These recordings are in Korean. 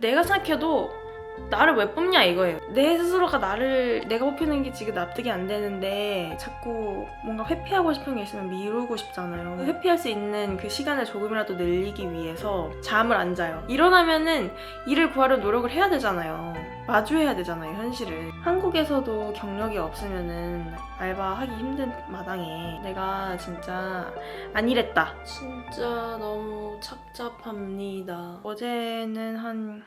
내가 생각해도 나를 왜 뽑냐 이거예요. 내 스스로가 내가 뽑히는 게 지금 납득이 안 되는데 자꾸 뭔가 회피하고 싶은 게 있으면 미루고 싶잖아요. 회피할 수 있는 그 시간을 조금이라도 늘리기 위해서 잠을 안 자요. 일어나면은 일을 구하려 노력을 해야 되잖아요. 마주해야 되잖아요, 현실을. 한국에서도 경력이 없으면은 알바하기 힘든 마당에 내가 진짜 안 일했다. 진짜 너무 착잡합니다. 어제는 한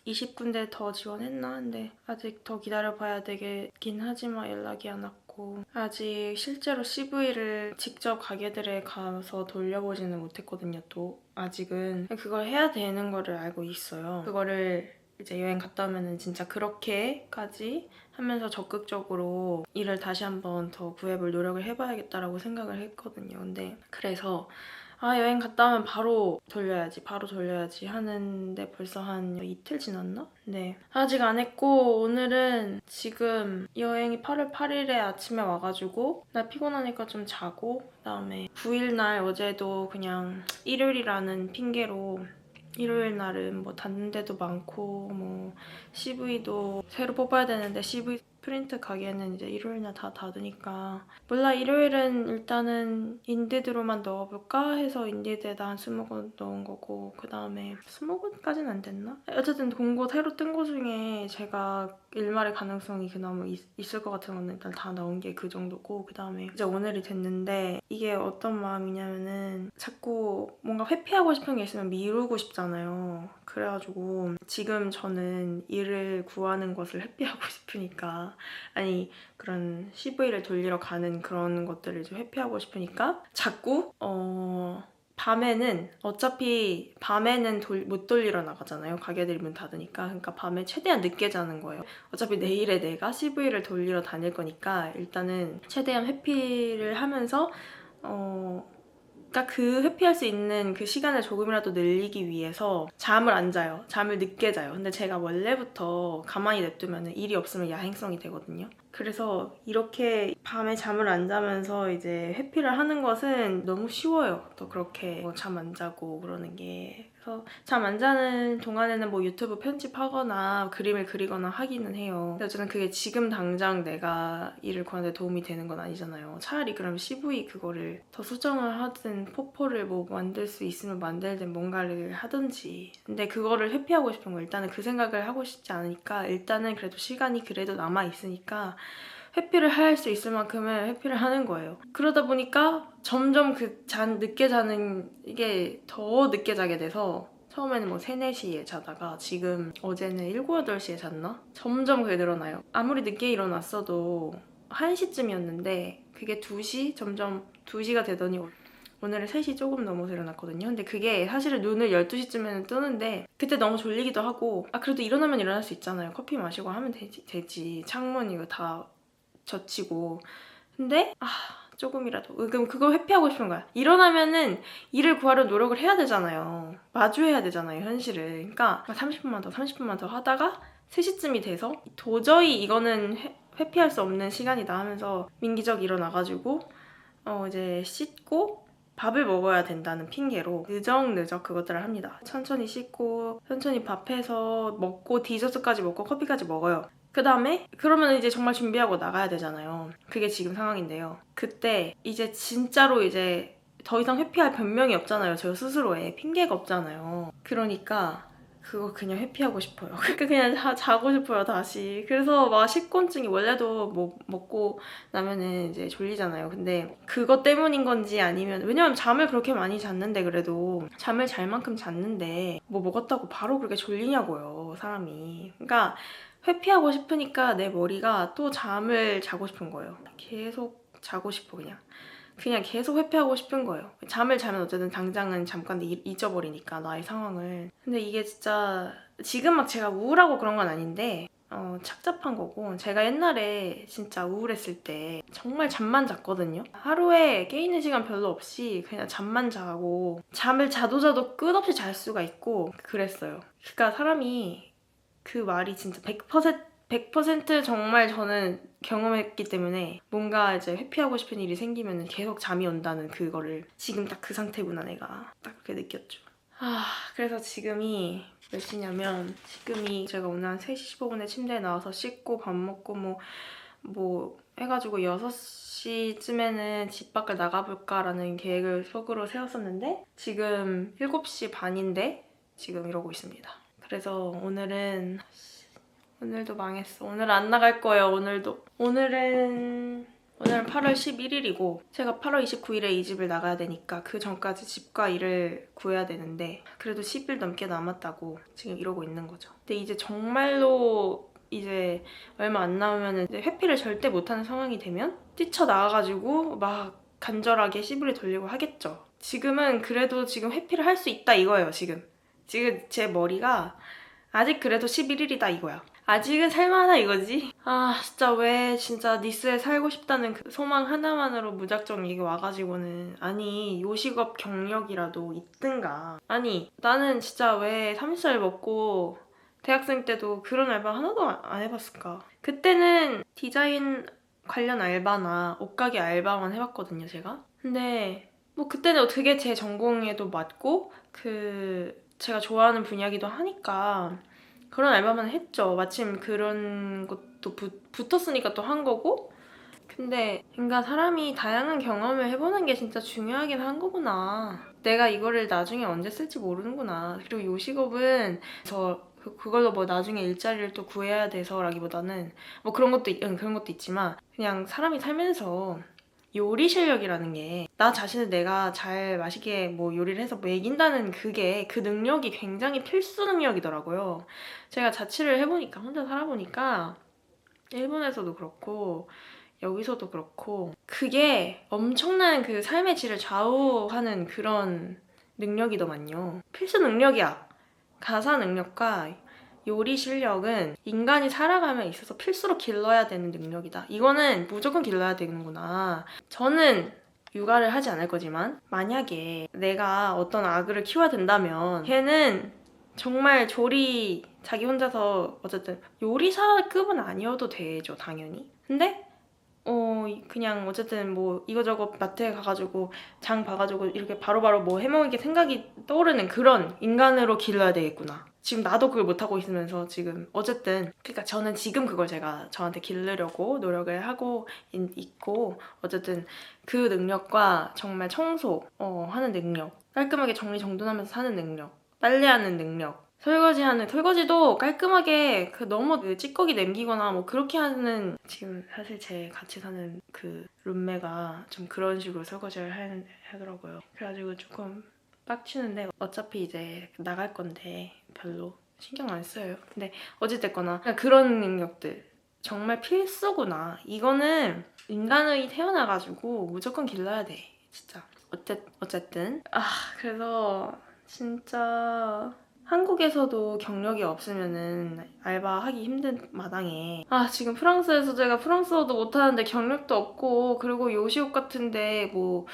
20군데 더 지원했나? 근데 아직 더 기다려봐야 되긴 하지만 연락이 안 왔고 아직 실제로 CV를 직접 가게들에 가서 돌려보지는 못했거든요. 또 아직은 그걸 해야 되는 거를 알고 있어요. 그거를 이제 여행 갔다 오면은 진짜 그렇게까지 하면서 적극적으로 일을 다시 한번 더 구해볼 노력을 해봐야겠다라고 생각을 했거든요. 근데 그래서 여행 갔다 오면 바로 돌려야지 하는데 벌써 한 이틀 지났나? 네. 아직 안 했고 오늘은 지금 여행이 8월 8일에 아침에 와가지고 나 피곤하니까 좀 자고 그다음에 9일날 어제도 그냥 일요일이라는 핑계로 일요일 날은 뭐 닫는 데도 많고 뭐 CV도 새로 뽑아야 되는데 CV 프린트 가게는 이제 일요일날 다 닫으니까 몰라 일요일은 일단은 인디드로만 넣어볼까 해서 인디드에다 한 20곳 넣은 거고 그 다음에 20곳까지는 안 됐나? 어쨌든 공고 새로 뜬 거 중에 제가 일말의 가능성이 그나마 있을 것 같은 거는 일단 다 넣은 게 그 정도고 그 다음에 이제 오늘이 됐는데 이게 어떤 마음이냐면은 자꾸 뭔가 회피하고 싶은 게 있으면 미루고 싶잖아요. 그래가지고 지금 저는 일을 구하는 것을 회피하고 싶으니까 아니 그런 CV를 돌리러 가는 그런 것들을 좀 회피하고 싶으니까 자꾸 밤에는 어차피 밤에는 못 돌리러 나가잖아요. 가게들이 문 닫으니까. 그러니까 밤에 최대한 늦게 자는 거예요. 어차피 내일에 내가 CV를 돌리러 다닐 거니까 일단은 최대한 회피를 하면서 그러니까 그 회피할 수 있는 그 시간을 조금이라도 늘리기 위해서 잠을 안 자요. 잠을 늦게 자요. 근데 제가 원래부터 가만히 냅두면 일이 없으면 야행성이 되거든요. 그래서 이렇게 밤에 잠을 안 자면서 이제 회피를 하는 것은 너무 쉬워요. 또 그렇게 잠 안 자고 그러는 게. 그래서 잠 안 자는 동안에는 뭐 유튜브 편집하거나 그림을 그리거나 하기는 해요. 근데 어쨌든 그게 지금 당장 내가 일을 구하는 데 도움이 되는 건 아니잖아요. 차라리 그럼 CV 그거를 더 수정을 하든 포포를 뭐 만들 수 있으면 만들든 뭔가를 하든지. 근데 그거를 회피하고 싶은 거 일단은 그 생각을 하고 싶지 않으니까 일단은 그래도 시간이 그래도 남아있으니까 회피를 할 수 있을 만큼은 회피를 하는 거예요. 그러다 보니까 점점 늦게 자는 이게 더 늦게 자게 돼서 처음에는 뭐 3, 4시에 자다가 지금 어제는 7, 8시에 잤나? 점점 그게 늘어나요. 아무리 늦게 일어났어도 1시쯤이었는데 그게 2시? 점점 2시가 되더니 오늘은 3시 조금 넘어서 일어났거든요. 근데 그게 사실은 눈을 12시쯤에는 뜨는데 그때 너무 졸리기도 하고 그래도 일어나면 일어날 수 있잖아요. 커피 마시고 하면 되지. 창문 이거 다 젖히고. 근데 조금이라도 그럼 그걸 회피하고 싶은 거야. 일어나면은 일을 구하려 노력을 해야 되잖아요. 마주해야 되잖아요, 현실을. 그러니까 30분만 더 하다가 3시쯤이 돼서 도저히 이거는 회피할 수 없는 시간이다 하면서 민기적 일어나가지고 이제 씻고 밥을 먹어야 된다는 핑계로 느적 그것들을 합니다. 천천히 씻고 천천히 밥해서 먹고 디저트까지 먹고 커피까지 먹어요. 그 다음에 그러면 이제 정말 준비하고 나가야 되잖아요. 그게 지금 상황인데요. 그때 이제 진짜로 이제 더 이상 회피할 변명이 없잖아요. 저 스스로에 핑계가 없잖아요. 그러니까 그거 그냥 회피하고 싶어요. 그러니까 그냥 자고 싶어요, 다시. 그래서 막 식곤증이 원래도 뭐 먹고 나면은 이제 졸리잖아요. 근데 그것 때문인 건지 아니면 왜냐면 잠을 그렇게 많이 잤는데 그래도 잠을 잘 만큼 잤는데 뭐 먹었다고 바로 그렇게 졸리냐고요, 사람이. 그러니까 회피하고 싶으니까 내 머리가 또 잠을 자고 싶은 거예요. 계속 자고 싶어 그냥 계속 회피하고 싶은 거예요. 잠을 자면 어쨌든 당장은 잠깐 잊어버리니까 나의 상황을. 근데 이게 진짜 지금 막 제가 우울하고 그런 건 아닌데 착잡한 거고 제가 옛날에 진짜 우울했을 때 정말 잠만 잤거든요. 하루에 깨있는 시간 별로 없이 그냥 잠만 자고 잠을 자도 끝없이 잘 수가 있고 그랬어요. 그러니까 사람이 그 말이 진짜 100% 정말 저는 경험했기 때문에 뭔가 이제 회피하고 싶은 일이 생기면 계속 잠이 온다는 그거를 지금 딱 그 상태구나 내가 딱 그렇게 느꼈죠. 그래서 지금이 몇 시냐면 지금이 제가 오늘 한 3시 15분에 침대에 나와서 씻고 밥 먹고 뭐 해가지고 6시쯤에는 집 밖을 나가볼까라는 계획을 속으로 세웠었는데 지금 7시 반인데 지금 이러고 있습니다. 그래서 오늘도 망했어. 오늘 안 나갈 거예요. 오늘은 8월 11일이고 제가 8월 29일에 이 집을 나가야 되니까 그 전까지 집과 일을 구해야 되는데 그래도 10일 넘게 남았다고 지금 이러고 있는 거죠. 근데 이제 정말로 이제 얼마 안 남으면 이제 회피를 절대 못하는 상황이 되면 뛰쳐나와가지고 막 간절하게 씨부리 돌리고 하겠죠. 지금은 그래도 지금 회피를 할 수 있다 이거예요. 지금 제 머리가 아직 그래도 11일이다 이거야. 아직은 살만하다 이거지? 진짜 왜 진짜 니스에 살고 싶다는 그 소망 하나만으로 무작정 이게 와가지고는 아니 요식업 경력이라도 있든가. 아니 나는 진짜 왜 30살 먹고 대학생 때도 그런 알바 하나도 안 해봤을까? 그때는 디자인 관련 알바나 옷가게 알바만 해봤거든요 제가. 근데 뭐 그때는 그게 제 전공에도 맞고 제가 좋아하는 분야기도 하니까 그런 알바만 했죠. 마침 그런 것도 붙었으니까 또 한 거고. 근데 그러니까 사람이 다양한 경험을 해보는 게 진짜 중요하긴 한 거구나. 내가 이거를 나중에 언제 쓸지 모르는구나. 그리고 요식업은 그걸로 뭐 나중에 일자리를 또 구해야 돼서라기보다는 뭐 그런 것도 있지만 그냥 사람이 살면서 요리 실력이라는 게 나 자신을 내가 잘 맛있게 뭐 요리를 해서 먹인다는 그 능력이 굉장히 필수 능력이더라고요. 제가 자취를 해보니까 혼자 살아보니까 일본에서도 그렇고 여기서도 그렇고 그게 엄청난 그 삶의 질을 좌우하는 그런 능력이더만요. 필수 능력이야. 가사 능력과 요리 실력은 인간이 살아감에 있어서 필수로 길러야 되는 능력이다. 이거는 무조건 길러야 되는구나. 저는 육아를 하지 않을 거지만 만약에 내가 어떤 아그를 키워야 된다면 걔는 정말 자기 혼자서 어쨌든 요리사급은 아니어도 되죠, 당연히. 근데 그냥 어쨌든 뭐 이거저거 마트에 가가지고 장 봐가지고 이렇게 바로바로 뭐 해먹을 게 생각이 떠오르는 그런 인간으로 길러야 되겠구나. 지금 나도 그걸 못하고 있으면서 지금 어쨌든 그러니까 저는 지금 그걸 제가 저한테 기르려고 노력을 하고 있고 어쨌든 그 능력과 정말 청소하는 능력, 깔끔하게 정리정돈하면서 사는 능력, 빨래하는 능력, 설거지도 깔끔하게 너무 찌꺼기 남기거나 뭐 그렇게 하는 지금 사실 제 같이 사는 그 룸메가 좀 그런 식으로 설거지를 하더라고요. 그래가지고 조금 빡치는데 어차피 이제 나갈 건데 별로 신경 안 써요. 근데 어찌됐거나 그런 능력들 정말 필수구나. 이거는 인간의 태어나가지고 무조건 길러야 돼. 진짜. 어쨌든 그래서 진짜 한국에서도 경력이 없으면은 알바하기 힘든 마당에 지금 프랑스에서 제가 프랑스어도 못하는데 경력도 없고 그리고 요식업 같은데 뭐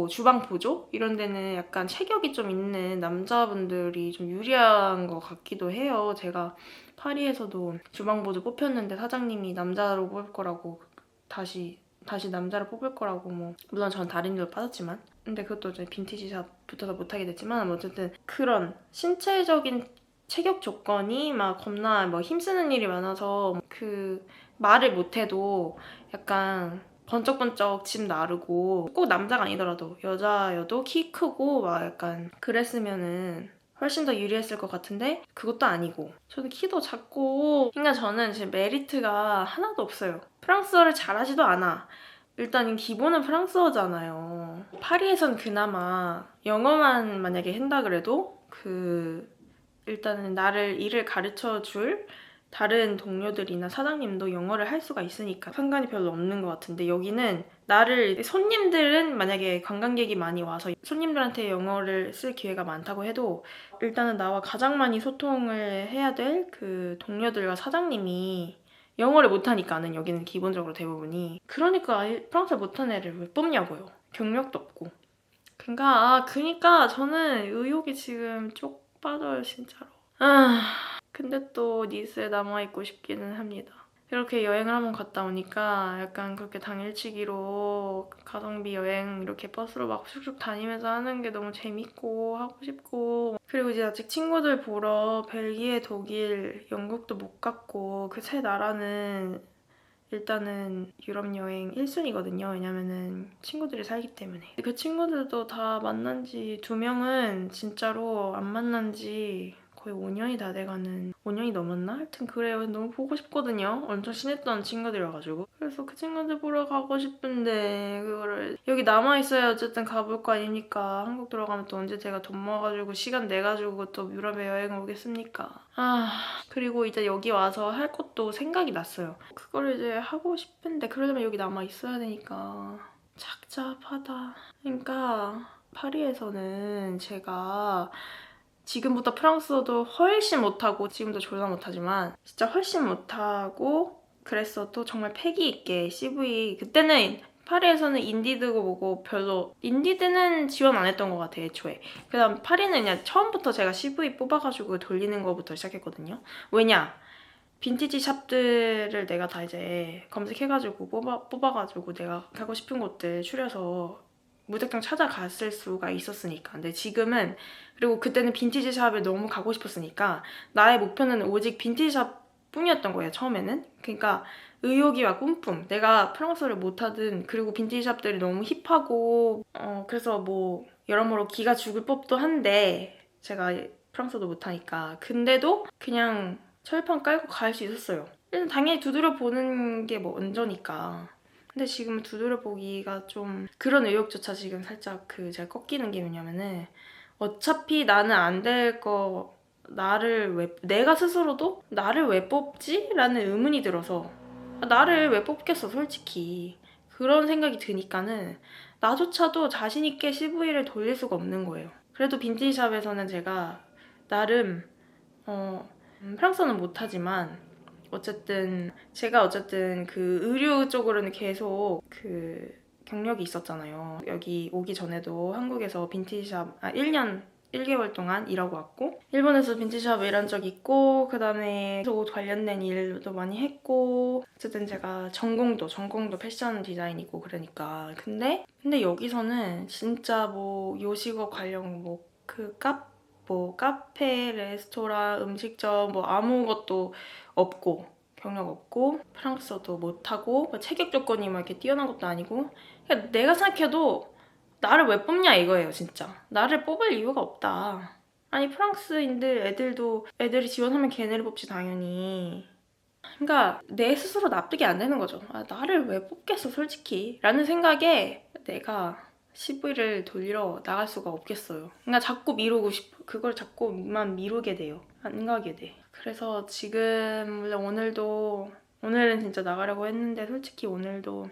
주방 보조? 이런 데는 약간 체격이 좀 있는 남자분들이 좀 유리한 것 같기도 해요. 제가 파리에서도 주방 보조 뽑혔는데 사장님이 남자로 뽑을 거라고 다시 남자를 뽑을 거라고 뭐 물론 전 다른 일도 빠졌지만 근데 그것도 이제 빈티지샵 붙어서 못하게 됐지만 어쨌든 그런 신체적인 체격 조건이 막 겁나 뭐 힘쓰는 일이 많아서 그 말을 못해도 약간 번쩍번쩍 집 나르고 꼭 남자가 아니더라도 여자여도 키 크고 막 약간 그랬으면은 훨씬 더 유리했을 것 같은데 그것도 아니고 저는 키도 작고 그러니까 저는 지금 메리트가 하나도 없어요. 프랑스어를 잘하지도 않아. 일단 기본은 프랑스어잖아요. 파리에선 그나마 영어만 만약에 한다 그래도 일단은 일을 가르쳐 줄 다른 동료들이나 사장님도 영어를 할 수가 있으니까 상관이 별로 없는 것 같은데 여기는 손님들은 만약에 관광객이 많이 와서 손님들한테 영어를 쓸 기회가 많다고 해도 일단은 나와 가장 많이 소통을 해야 될 그 동료들과 사장님이 영어를 못하니까는 여기는 기본적으로 대부분이 그러니까 프랑스어 못하는 애를 왜 뽑냐고요. 경력도 없고 그러니까 저는 의욕이 지금 쪽 빠져요 진짜로. 근데 또 니스에 남아있고 싶기는 합니다. 이렇게 여행을 한번 갔다 오니까 약간 그렇게 당일치기로 가성비 여행 이렇게 버스로 막 슉슉 다니면서 하는 게 너무 재밌고 하고 싶고, 그리고 이제 아직 친구들 보러 벨기에, 독일, 영국도 못 갔고, 그 세 나라는 일단은 유럽 여행 1순위거든요. 왜냐면은 친구들이 살기 때문에. 그 친구들도 다 만난 지 2명은 진짜로 안 만난 지 거의 5년이 다 돼가는, 5년이 넘었나? 하여튼 그래요. 너무 보고 싶거든요. 엄청 친했던 친구들이어가지고. 그래서 그 친구들 보러 가고 싶은데 그거를 여기 남아있어야 어쨌든 가볼 거 아닙니까? 한국 들어가면 또 언제 제가 돈 모아가지고 시간 내가지고 또 유럽에 여행을 오겠습니까? 그리고 이제 여기 와서 할 것도 생각이 났어요. 그거를 이제 하고 싶은데 그러려면 여기 남아있어야 되니까 착잡하다. 그러니까 파리에서는 제가 지금보다 프랑스어도 훨씬 못하고, 지금도 졸라 못하지만 진짜 훨씬 못하고 그랬어도 정말 패기 있게 CV, 그때는 파리에서는 인디드고 뭐고 별로, 인디드는 지원 안 했던 것 같아요, 애초에. 그 다음 파리는 그냥 처음부터 제가 CV 뽑아가지고 돌리는 거부터 시작했거든요. 왜냐? 빈티지 샵들을 내가 다 이제 검색해가지고 뽑아가지고 내가 가고 싶은 곳들 추려서 무작정 찾아갔을 수가 있었으니까. 근데 지금은, 그리고 그때는 빈티지 샵에 너무 가고 싶었으니까 나의 목표는 오직 빈티지 샵 뿐이었던 거예요, 처음에는. 그러니까 의욕이와 꿈뿐. 내가 프랑스어를 못하든, 그리고 빈티지 샵들이 너무 힙하고 그래서 뭐 여러모로 기가 죽을 법도 한데 제가 프랑스어도 못하니까. 근데도 그냥 철판 깔고 갈 수 있었어요. 일단 당연히 두드려 보는 게 뭐 언저니까. 근데 지금 두드려 보기가 좀, 그런 의욕조차 지금 살짝 제가 꺾이는 게 뭐냐면은, 어차피 나는 안 될 거, 내가 스스로도 나를 왜 뽑지? 라는 의문이 들어서, 나를 왜 뽑겠어, 솔직히. 그런 생각이 드니까는 나조차도 자신있게 CV를 돌릴 수가 없는 거예요. 그래도 빈티지샵에서는 제가 나름 프랑스어는 못하지만 제가 그 의류 쪽으로는 계속 경력이 있었잖아요. 여기 오기 전에도 한국에서 빈티지샵 1년 1개월 동안 일하고 왔고, 일본에서 빈티지샵 일한 적 있고, 그 다음에 옷 관련된 일도 많이 했고, 어쨌든 제가 전공도 패션 디자인이고 그러니까. 근데 여기서는 진짜 뭐 요식업 관련 카페, 레스토랑, 음식점 뭐 아무것도 없고, 경력 없고, 프랑스어도 못하고, 체격 조건이 막 이렇게 뛰어난 것도 아니고, 그러니까 내가 생각해도 나를 왜 뽑냐 이거예요, 진짜. 나를 뽑을 이유가 없다. 아니, 프랑스인들 애들이 지원하면 걔네를 뽑지, 당연히. 그러니까 내 스스로 납득이 안 되는 거죠. 나를 왜 뽑겠어, 솔직히. 라는 생각에 내가 CV를 돌리러 나갈 수가 없겠어요. 그러니까 자꾸 미루고 싶어. 그걸 자꾸만 미루게 돼요. 안 가게 돼. 그래서 지금 오늘은 진짜 나가려고 했는데, 솔직히 오늘도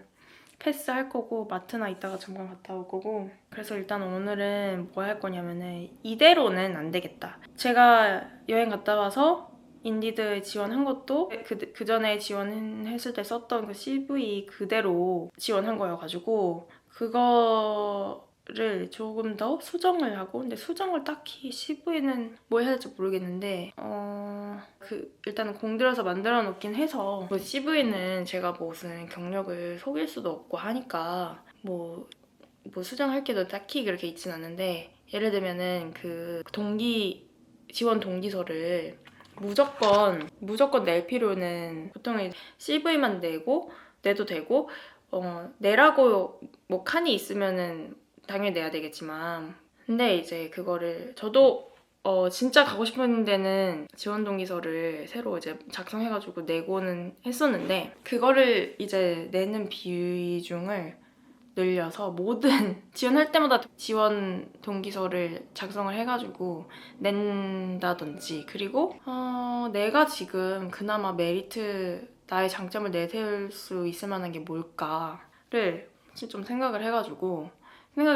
패스할 거고, 마트나 이따가 잠깐 갔다 올 거고. 그래서 일단 오늘은 뭐 할 거냐면은, 이대로는 안 되겠다. 제가 여행 갔다 와서 인디드 지원한 것도 그 전에 지원했을 때 썼던 그 CV 그대로 지원한 거여가지고, 그거를 조금 더 수정을 하고, 근데 수정을 딱히 CV는 뭐 해야 될지 모르겠는데, 일단은 공들여서 만들어 놓긴 해서, 뭐 CV는 제가 무슨 경력을 속일 수도 없고 하니까 뭐 수정할 게 더 딱히 그렇게 있진 않는데, 예를 들면은 지원 동기서를 무조건 낼 필요는, 보통 CV만 내도 되고, 내라고 뭐 칸이 있으면은 당연히 내야 되겠지만, 근데 이제 그거를 저도 진짜 가고 싶은 데는 지원 동기서를 새로 이제 작성해가지고 내고는 했었는데, 그거를 이제 내는 비중을 늘려서 지원할 때마다 지원 동기서를 작성을 해가지고 낸다든지, 그리고 내가 지금 그나마 나의 장점을 내세울 수 있을 만한 게 뭘까를 좀 생각을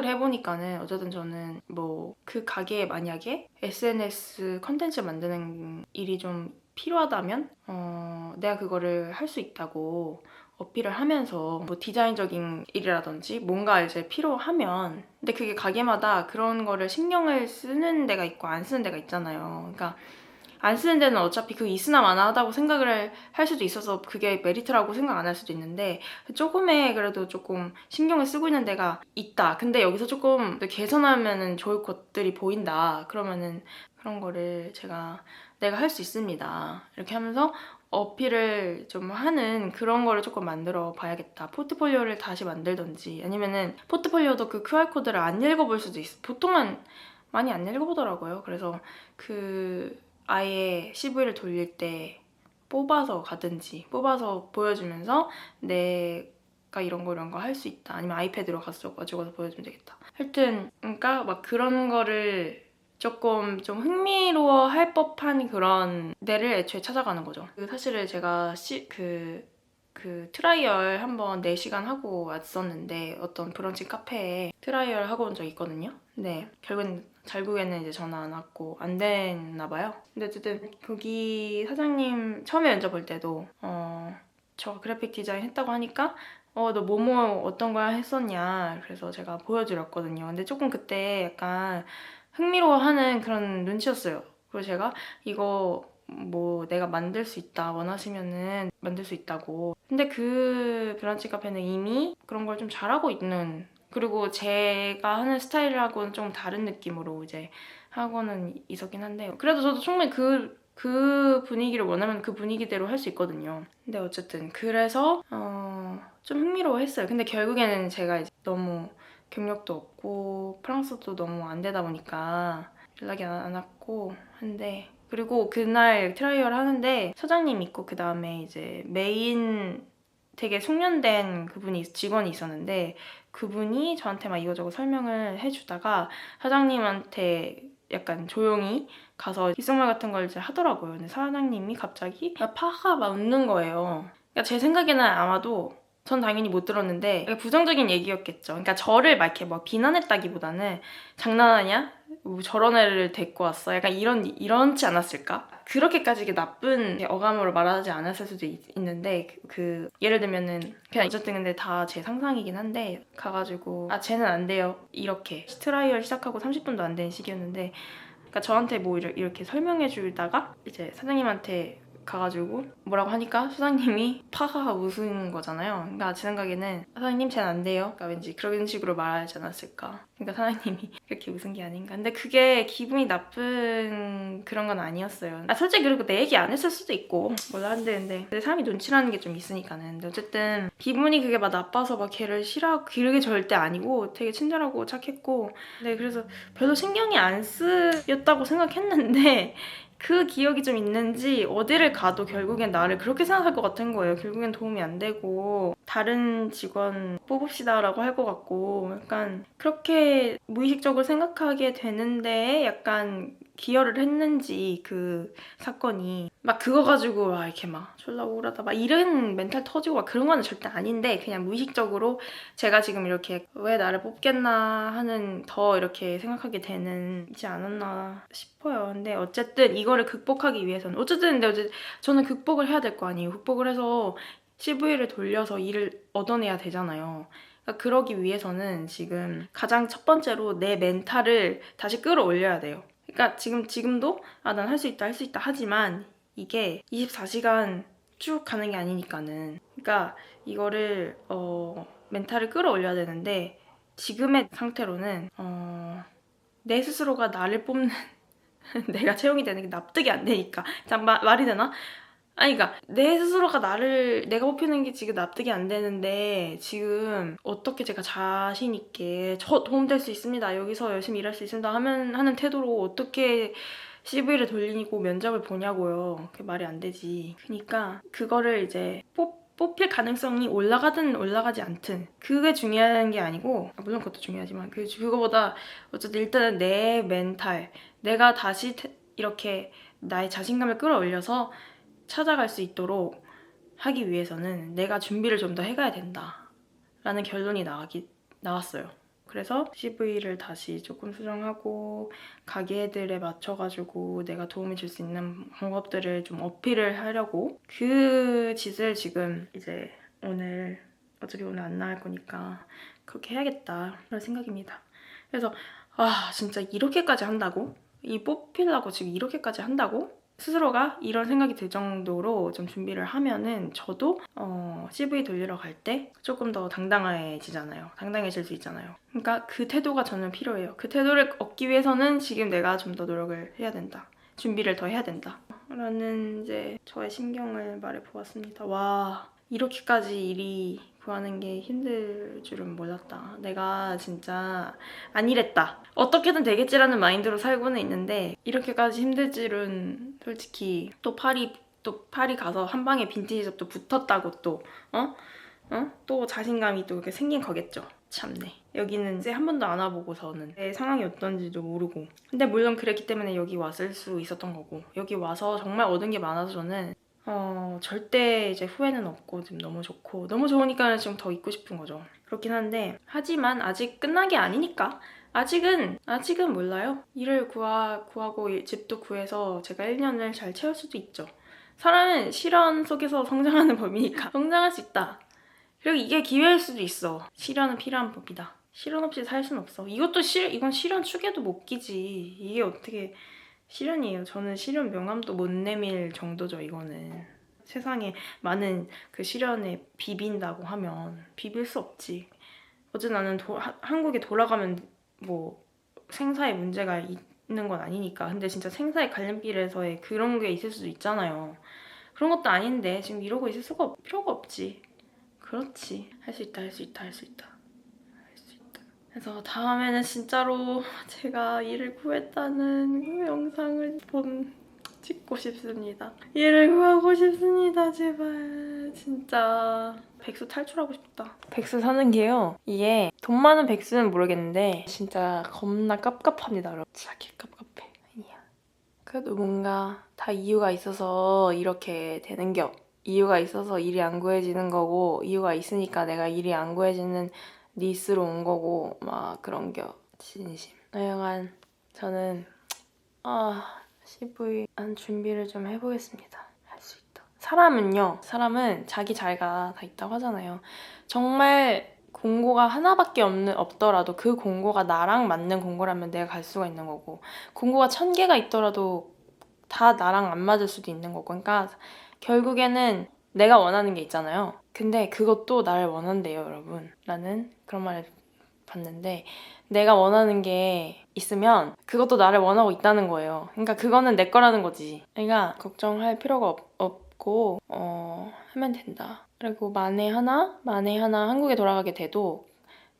해보니까는 어쨌든 저는 뭐 그 가게에 만약에 SNS 컨텐츠 만드는 일이 좀 필요하다면 내가 그거를 할 수 있다고 어필을 하면서, 뭐 디자인적인 일이라든지 뭔가 이제 필요하면, 근데 그게 가게마다 그런 거를 신경을 쓰는 데가 있고 안 쓰는 데가 있잖아요. 그러니까 안 쓰는 데는 어차피 그 있으나 마나 하다고 생각을 할 수도 있어서 그게 메리트라고 생각 안 할 수도 있는데 조금의 그래도 조금 신경을 쓰고 있는 데가 있다. 근데 여기서 조금 개선하면 좋을 것들이 보인다. 그러면은 그런 거를 내가 할 수 있습니다. 이렇게 하면서 어필을 좀 하는 그런 거를 조금 만들어 봐야겠다. 포트폴리오를 다시 만들던지 아니면은 포트폴리오도 그 QR코드를 안 읽어볼 수도 있어. 보통은 많이 안 읽어보더라고요. 그래서 아예 CV를 돌릴 때 뽑아서 가든지 뽑아서 보여주면서 내가 이런 거 할 수 있다. 아니면 아이패드로 가져가서 보여주면 되겠다. 하여튼 그러니까 막 그런 거를 조금 좀 흥미로워할 법한 그런 데를 애초에 찾아가는 거죠. 사실은 제가 트라이얼 한번 4시간 하고 왔었는데 어떤 브런치 카페에 트라이얼 하고 온 적 있거든요. 네, 결국에는 이제 전화 안 왔고 안 됐나 봐요. 근데 어쨌든 거기 사장님 처음에 면접 볼 때도 저 그래픽 디자인 했다고 하니까 너 뭐뭐 어떤 거 했었냐 그래서 제가 보여드렸거든요. 근데 조금 그때 약간 흥미로워하는 그런 눈치였어요. 그리고 제가 이거 뭐 내가 만들 수 있다 원하시면은 만들 수 있다고. 근데 그 브런치 카페는 이미 그런 걸 좀 잘하고 있는, 그리고 제가 하는 스타일하고는 좀 다른 느낌으로 이제 하고는 있었긴 한데 그래도 저도 충분히 그 분위기를 원하면 그 분위기대로 할 수 있거든요. 근데 어쨌든 그래서 좀 흥미로워했어요. 근데 결국에는 제가 이제 너무 경력도 없고 프랑스도 너무 안 되다 보니까 연락이 안 왔고 한데, 그리고 그날 트라이얼 하는데 사장님 있고 그 다음에 이제 메인 되게 숙련된 직원이 있었는데 그분이 저한테 막 이거저거 설명을 해주다가 사장님한테 약간 조용히 가서 귓속말 같은 걸 이제 하더라고요. 근데 사장님이 갑자기 파가 막 웃는 거예요. 그러니까 제 생각에는 아마도 전 당연히 못 들었는데 부정적인 얘기였겠죠. 그러니까 저를 막 이렇게 뭐 비난했다기보다는 장난하냐? 뭐 저런 애를 데리고 왔어? 약간 이런지 않았을까? 그렇게까지 이게 나쁜 어감으로 말하지 않았을 수도 있는데 예를 들면은 그냥 어쨌든 근데 다 제 상상이긴 한데 가가지고 쟤는 안 돼요. 이렇게 트라이얼 시작하고 30분도 안 된 시기였는데 그러니까 저한테 뭐 이렇게 설명해 주다가 이제 사장님한테 가가지고 뭐라고 하니까 사장님이 파가 웃은 거잖아요. 그러니까 제 생각에는 사장님 쟤는 안 돼요. 그러니까 왠지 그런 식으로 말하지 않았을까. 그러니까 사장님이 그렇게 웃은 게 아닌가. 근데 그게 기분이 나쁜 그런 건 아니었어요. 솔직히 그리고 내 얘기 안 했을 수도 있고 몰라 한데 사람이 눈치라는 게 좀 있으니까는. 근데 어쨌든 기분이 그게 막 나빠서 막 걔를 싫어하고 그게 절대 아니고 되게 친절하고 착했고, 네, 그래서 별로 신경이 안 쓰였다고 생각했는데 그 기억이 좀 있는지 어디를 가도 결국엔 나를 그렇게 생각할 것 같은 거예요. 결국엔 도움이 안 되고 다른 직원 뽑읍시다라고 할 것 같고 약간 그렇게 무의식적으로 생각하게 되는데 약간 기여를 했는지 그 사건이 막 그거 가지고 막 이렇게 막 졸라 우울하다 막 이런 멘탈 터지고 막 그런 건 절대 아닌데 그냥 무의식적으로 제가 지금 이렇게 왜 나를 뽑겠나 하는 더 이렇게 생각하게 되는지 않았나 싶어요. 근데 어쨌든 이거를 극복하기 위해서는 근데 저는 극복을 해야 될 거 아니에요. 극복을 해서 CV를 돌려서 일을 얻어내야 되잖아요. 그러니까 그러기 위해서는 지금 가장 첫 번째로 내 멘탈을 다시 끌어올려야 돼요. 그러니까 지금도 난 할 수 있다 하지만 이게 24시간 쭉 가는 게 아니니까는, 그러니까 이거를 멘탈을 끌어올려야 되는데 지금의 상태로는 내 스스로가 나를 뽑는 내가 채용이 되는 게 납득이 안 되니까. 말이 되나? 아니, 그러니까 내 스스로가 내가 뽑히는 게 지금 납득이 안 되는데 지금 어떻게 제가 자신 있게 저 도움될 수 있습니다, 여기서 열심히 일할 수 있습니다 하는 태도로 어떻게 CV를 돌리고 면접을 보냐고요. 그게 말이 안 되지. 그러니까 그거를 이제 뽑힐 가능성이 올라가든 올라가지 않든 그게 중요한 게 아니고, 물론 그것도 중요하지만 그거보다 어쨌든 일단은 내 멘탈, 내가 다시 이렇게 나의 자신감을 끌어올려서 찾아갈 수 있도록 하기 위해서는 내가 준비를 좀 더 해가야 된다라는 결론이 나왔어요. 그래서 CV를 다시 조금 수정하고 가게들에 맞춰가지고 내가 도움이 줄 수 있는 방법들을 좀 어필을 하려고 그 짓을 지금 이제 어차피 오늘 안 나갈 거니까 그렇게 해야겠다 그런 생각입니다. 그래서 진짜 이렇게까지 한다고? 이 뽑히려고 지금 이렇게까지 한다고? 스스로가 이런 생각이 들 정도로 좀 준비를 하면은 저도 CV 돌리러 갈 때 조금 더 당당해지잖아요. 당당해질 수 있잖아요. 그러니까 그 태도가 저는 필요해요. 그 태도를 얻기 위해서는 지금 내가 좀 더 노력을 해야 된다. 준비를 더 해야 된다. 라는 이제 저의 심경을 말해보았습니다. 와, 이렇게까지 일이 구하는 게 힘들 줄은 몰랐다. 내가 진짜 안 이랬다. 어떻게든 되겠지라는 마인드로 살고는 있는데 이렇게까지 힘들 줄은 솔직히 또 파리 가서 한 방에 빈티지 샵도 붙었다고 또 자신감이 또 이렇게 생긴 거겠죠. 참네. 여기는 이제 한 번도 안 와보고서는 내 상황이 어떤지도 모르고 근데 물론 그랬기 때문에 여기 왔을 수 있었던 거고 여기 와서 정말 얻은 게 많아서 저는 절대 이제 후회는 없고 지금 너무 좋고 너무 좋으니까 지금 더 있고 싶은 거죠. 그렇긴 한데 하지만 아직 끝난 게 아니니까 아직은 몰라요. 일을 구하고 집도 구해서 제가 1년을 잘 채울 수도 있죠. 사람은 시련 속에서 성장하는 법이니까 성장할 수 있다. 그리고 이게 기회일 수도 있어. 시련은 필요한 법이다. 시련 없이 살 순 없어. 이건 시련 축에도 못 끼지. 이게 어떻게 시련이에요. 저는 시련 명함도 못 내밀 정도죠, 이거는. 세상에 많은 그 시련에 비빈다고 하면 비빌 수 없지. 어제 나는 한국에 돌아가면 뭐 생사에 문제가 있는 건 아니니까. 근데 진짜 생사의 갈림길에서의 그런 게 있을 수도 있잖아요. 그런 것도 아닌데 지금 이러고 있을 필요가 없지. 그렇지. 할 수 있다, 할 수 있다, 할 수 있다. 그래서 다음에는 진짜로 제가 일을 구했다는 그 영상을 찍고 싶습니다. 일을 구하고 싶습니다. 제발. 진짜. 백수 탈출하고 싶다. 백수 사는 게요. 이게 돈 많은 백수는 모르겠는데 진짜 겁나 깝깝합니다. 여러분. 진짜 개 깝깝해. 아니야. 그래도 뭔가 다 이유가 있어서 이렇게 되는 겨. 이유가 있어서 일이 안 구해지는 거고 이유가 있으니까 내가 일이 안 구해지는 니스로 온 거고 막 그런 겨. 진심. 하여간 저는 CV 한 준비를 좀 해보겠습니다. 할 수 있다. 사람은 자기 자리가 다 있다고 하잖아요. 정말 공고가 하나밖에 없더라도 그 공고가 나랑 맞는 공고라면 내가 갈 수가 있는 거고 공고가 1000개가 있더라도 다 나랑 안 맞을 수도 있는 거고 그러니까 결국에는 내가 원하는 게 있잖아요. 근데 그것도 나를 원한대요, 여러분. 라는 그런 말을 봤는데 내가 원하는 게 있으면 그것도 나를 원하고 있다는 거예요. 그러니까 그거는 내 거라는 거지. 그러니까 걱정할 필요가 없고 하면 된다. 그리고 만에 하나 한국에 돌아가게 돼도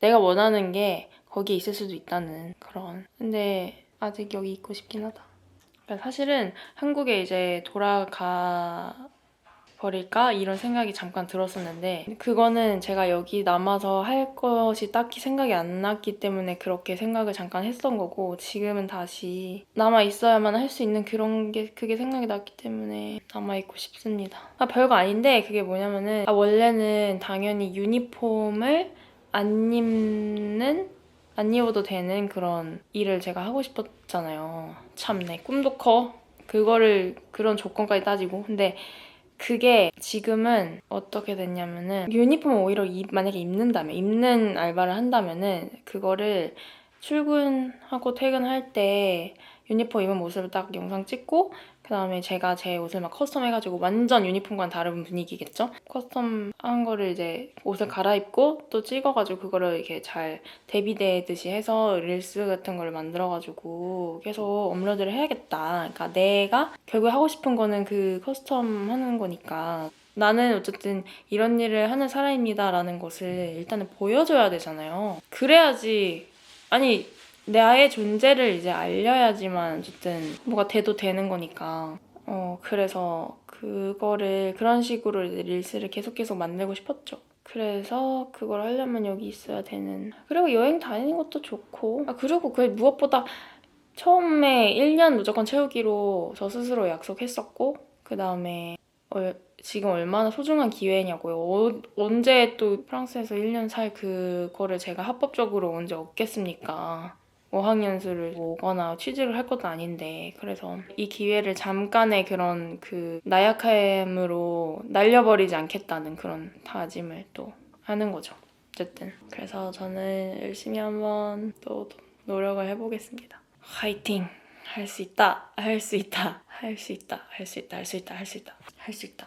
내가 원하는 게 거기에 있을 수도 있다는 그런. 근데 아직 여기 있고 싶긴 하다. 그러니까 사실은 한국에 이제 돌아가 버릴까? 이런 생각이 잠깐 들었었는데 그거는 제가 여기 남아서 할 것이 딱히 생각이 안 났기 때문에 그렇게 생각을 잠깐 했던 거고 지금은 다시 남아 있어야만 할 수 있는 그게 생각이 났기 때문에 남아 있고 싶습니다. 별거 아닌데 그게 뭐냐면은 원래는 당연히 유니폼을 안 입어도 되는 그런 일을 제가 하고 싶었잖아요. 참네, 꿈도 커. 그런 조건까지 따지고. 근데 그게 지금은 어떻게 됐냐면은 유니폼을 오히려 만약에 입는 알바를 한다면은 그거를 출근하고 퇴근할 때 유니폼 입은 모습을 딱 영상 찍고 그 다음에 제가 제 옷을 막 커스텀해가지고 완전 유니폼과는 다른 분위기겠죠? 커스텀한 거를 이제 옷을 갈아입고 또 찍어가지고 그거를 이렇게 잘 대비되듯이 해서 릴스 같은 걸 만들어가지고 계속 업로드를 해야겠다. 그러니까 내가 결국에 하고 싶은 거는 그 커스텀 하는 거니까 나는 어쨌든 이런 일을 하는 사람입니다 라는 것을 일단은 보여줘야 되잖아요. 그래야지 내 아예 존재를 이제 알려야지만 어쨌든 뭐가 돼도 되는 거니까. 그래서 그런 식으로 이제 릴스를 계속 만들고 싶었죠. 그래서 그걸 하려면 여기 있어야 되는. 그리고 여행 다니는 것도 좋고. 그리고 무엇보다 처음에 1년 무조건 채우기로 저 스스로 약속했었고 그 다음에 지금 얼마나 소중한 기회냐고요. 언제 또 프랑스에서 1년 살 그거를 제가 합법적으로 언제 얻겠습니까? 어학연수를 오거나 취직을 할 것도 아닌데 그래서 이 기회를 잠깐의 그런 나약함으로 날려버리지 않겠다는 그런 다짐을 또 하는 거죠. 어쨌든 그래서 저는 열심히 한번 또 노력을 해보겠습니다. 화이팅! 할 수 있다. 할 수 있다. 할 수 있다. 할 수 있다. 할 수 있다. 할 수 있다. 할 수 있다.